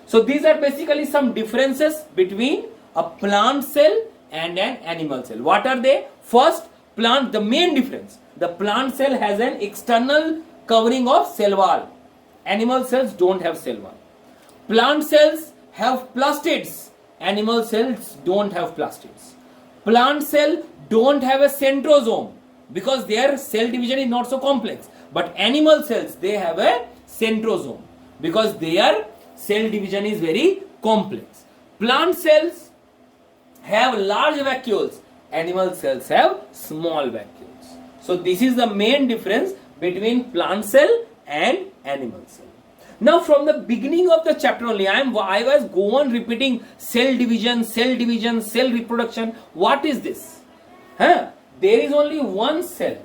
So, these are basically some differences between a plant cell and an animal cell. What are they? First, the main difference. The plant cell has an external covering of cell wall. Animal cells don't have cell wall. Plant cells have plastids. Animal cells don't have plastids. Plant cell don't have a centrosome because their cell division is not so complex. But animal cells, they have a centrosome because their cell division is very complex. Plant cells have large vacuoles, animal cells have small vacuoles. So this is the main difference between plant cell and animal cell. Now from the beginning of the chapter only, I was go on repeating cell division, cell reproduction. What is this? Huh? There is only one cell.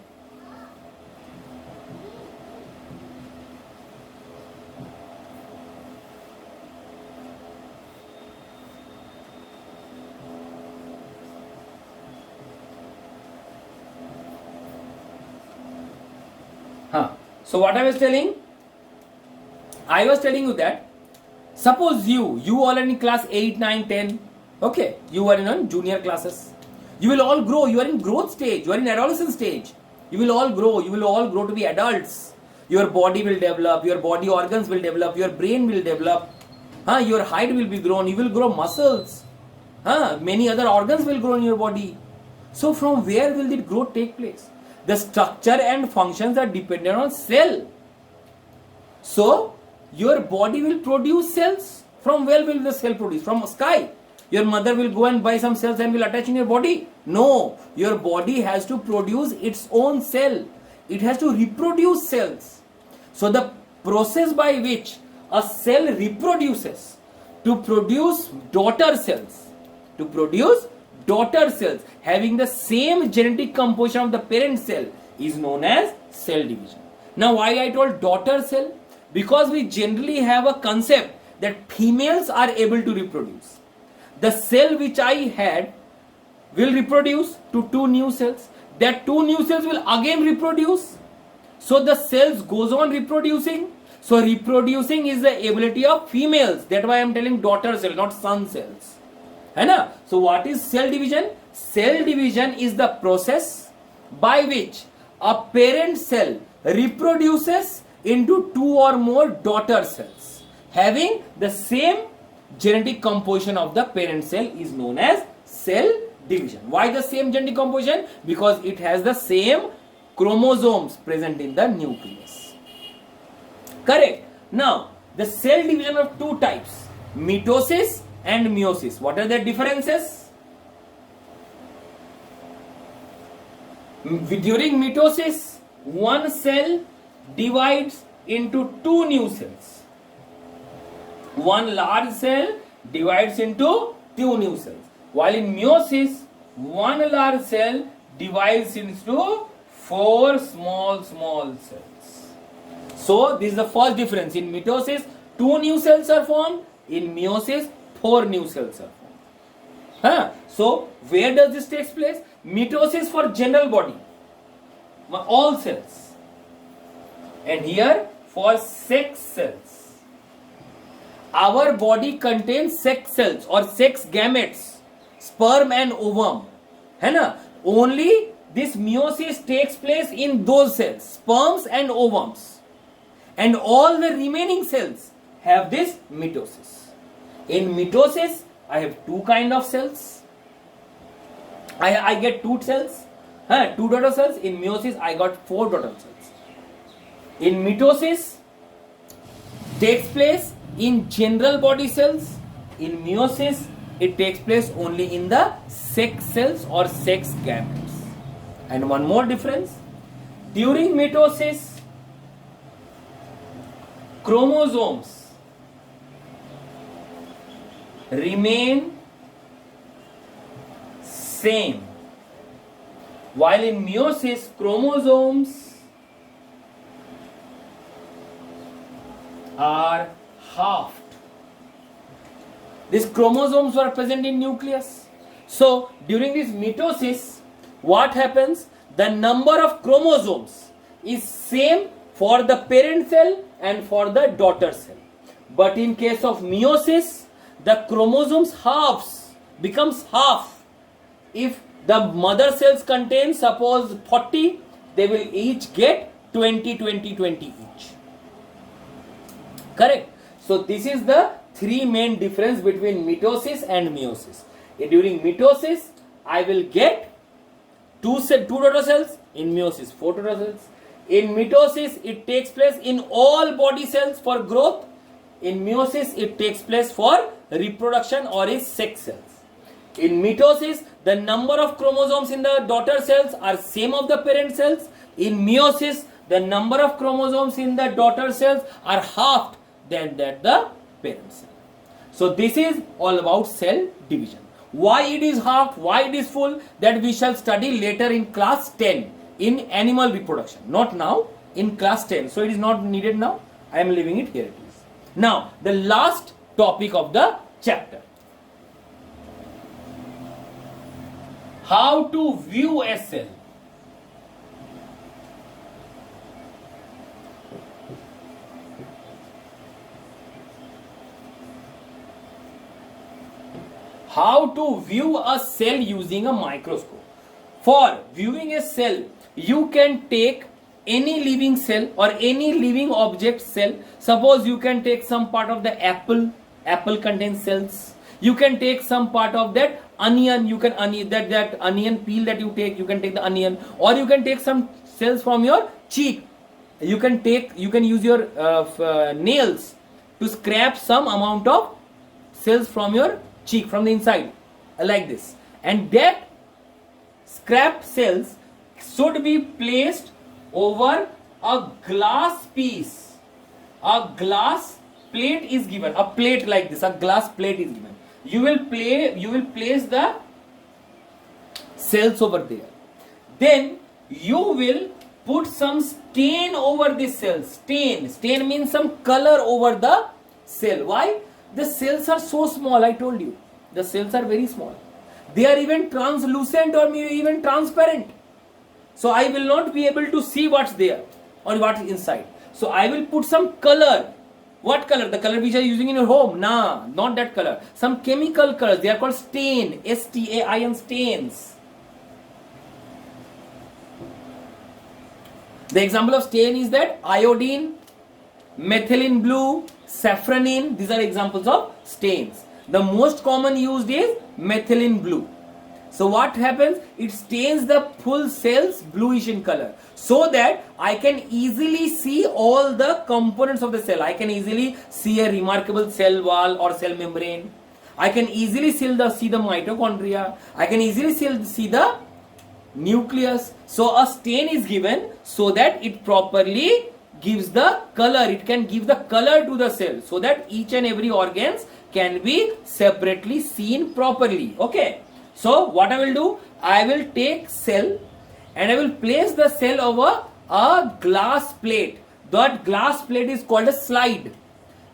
So what I was telling? I was telling you that suppose you are in class 8, 9, 10, okay, you are in junior classes. You will all grow, you are in growth stage, you are in adolescent stage. You will all grow to be adults. Your body will develop, your body organs will develop, your brain will develop, your height will be grown, you will grow muscles, many other organs will grow in your body. So from where will the growth take place? The structure and functions are dependent on cell. So your body will produce cells. From where will the cell produce? From sky. Your mother will go and buy some cells and will attach in your body. No, your body has to produce its own cell. It has to reproduce cells. So the process by which a cell reproduces to produce daughter cells, having the same genetic composition of the parent cell is known as cell division. Now why I told daughter cell? Because we generally have a concept that females are able to reproduce. The cell which I had will reproduce to 2 new cells. That 2 new cells will again reproduce. So the cells goes on reproducing. So reproducing is the ability of females. That's why I am telling daughter cell, not son cells. So what is cell division? Cell division is the process by which a parent cell reproduces into 2 or more daughter cells having the same genetic composition of the parent cell is known as cell division. Why the same genetic composition? Because it has the same chromosomes present in the nucleus. Correct. Now the cell division of 2 types, mitosis and meiosis. What are their differences? During mitosis, one cell divides into 2 new cells. One large cell divides into 2 new cells. While in meiosis, one large cell divides into 4 small cells. So this is the first difference. In mitosis, 2 new cells are formed. In meiosis, 4 new cells are formed. So where does this take place? Mitosis for general body, all cells, and here for sex cells. Our body contains sex cells or sex gametes, sperm and ovum. Only this meiosis takes place in those cells, sperms and ovums, and all the remaining cells have this mitosis. In mitosis, I have 2 kind of cells. I get 2 cells, 2 daughter cells. In meiosis, I got 4 daughter cells. In mitosis, takes place in general body cells. In meiosis, it takes place only in the sex cells or sex gametes. And one more difference, during mitosis, chromosomes remain same, while in meiosis chromosomes are halved. These chromosomes were present in nucleus. So during this mitosis, what happens? The number of chromosomes is same for the parent cell and for the daughter cell. But in case of meiosis, the chromosomes becomes half. If the mother cells contain suppose 40, they will each get 20 each. Correct. So this is the 3 main difference between mitosis and meiosis. During mitosis, I will get 2 daughter cells. In meiosis, 4 daughter cells. In mitosis, it takes place in all body cells for growth. In meiosis, it takes place for reproduction or is sex cells. In mitosis, the number of chromosomes in the daughter cells are same of the parent cells. In meiosis, the number of chromosomes in the daughter cells are halved than that the parent cell. So this is all about cell division. Why it is halved, why it is full, that we shall study later in class 10 in animal reproduction. Not now, in class 10. So it is not needed now. I am leaving it here it is. Now, the last topic of the chapter. How to view a cell. How to view a cell using a microscope. For viewing a cell, you can take any living cell or any living object cell. Suppose you can take some part of the apple. Apple contains cells. You can take some part of that onion. You can that onion peel that you take. You can take the onion, or you can take some cells from your cheek. You can use your nails to scrape some amount of cells from your cheek, from the inside, like this. And that scrapped cells should be placed over a glass piece. A glass plate is given. A plate like this. A glass plate is given. You will place the cells over there. Then you will put some stain over the cells. Stain means some color over the cell. Why? The cells are so small, I told you. The cells are very small. They are even translucent or maybe even transparent. So I will not be able to see what's there or what's inside. So I will put some color. What color? The color which you are using in your home? Nah, not that color. Some chemical colors. They are called stain. S-T-A-I-N, stains. The example of stain is that iodine, methylene blue, safranin. These are examples of stains. The most common used is methylene blue. So what happens? It stains the full cells bluish in color, so that I can easily see all the components of the cell. I can easily see a remarkable cell wall or cell membrane. I can easily see the mitochondria. I can easily see the nucleus. So a stain is given so that it properly gives the color. It can give the color to the cell, so that each and every organs can be separately seen properly. Okay. So what I will do, I will take cell and I will place the cell over a glass plate. That glass plate is called a slide.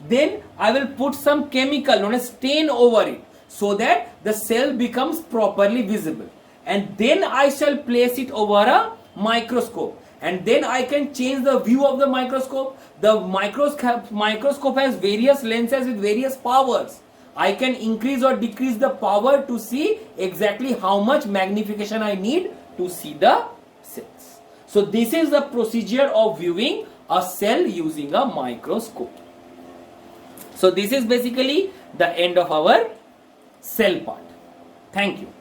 Then I will put some chemical known as stain over it, so that the cell becomes properly visible. And then I shall place it over a microscope. And then I can change the view of the microscope. The microscope has various lenses with various powers. I can increase or decrease the power to see exactly how much magnification I need to see the cells. So this is the procedure of viewing a cell using a microscope. So this is basically the end of our cell part. Thank you.